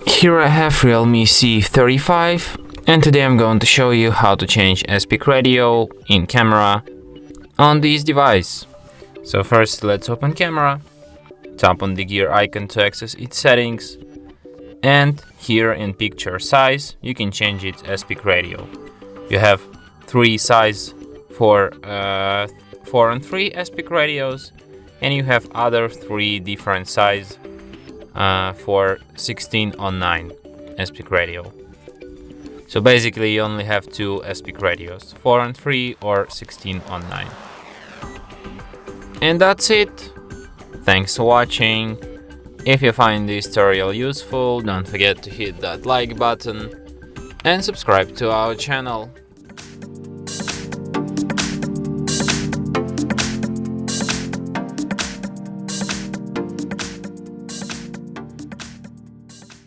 Here I have Realme C35, and today I'm going to show you how to change aspect ratio in camera on this device. So first let's open camera, tap on the gear icon to access its settings, and here in picture size you can change its aspect ratio. You have three size for 4 and 3 aspect ratios, and you have other three different size for 16:9 aspect ratio. So basically you only have two aspect ratios, 4 and 3 or 16:9. And that's it. Thanks for watching. If you find this tutorial useful, don't forget to hit that like button and subscribe to our channel.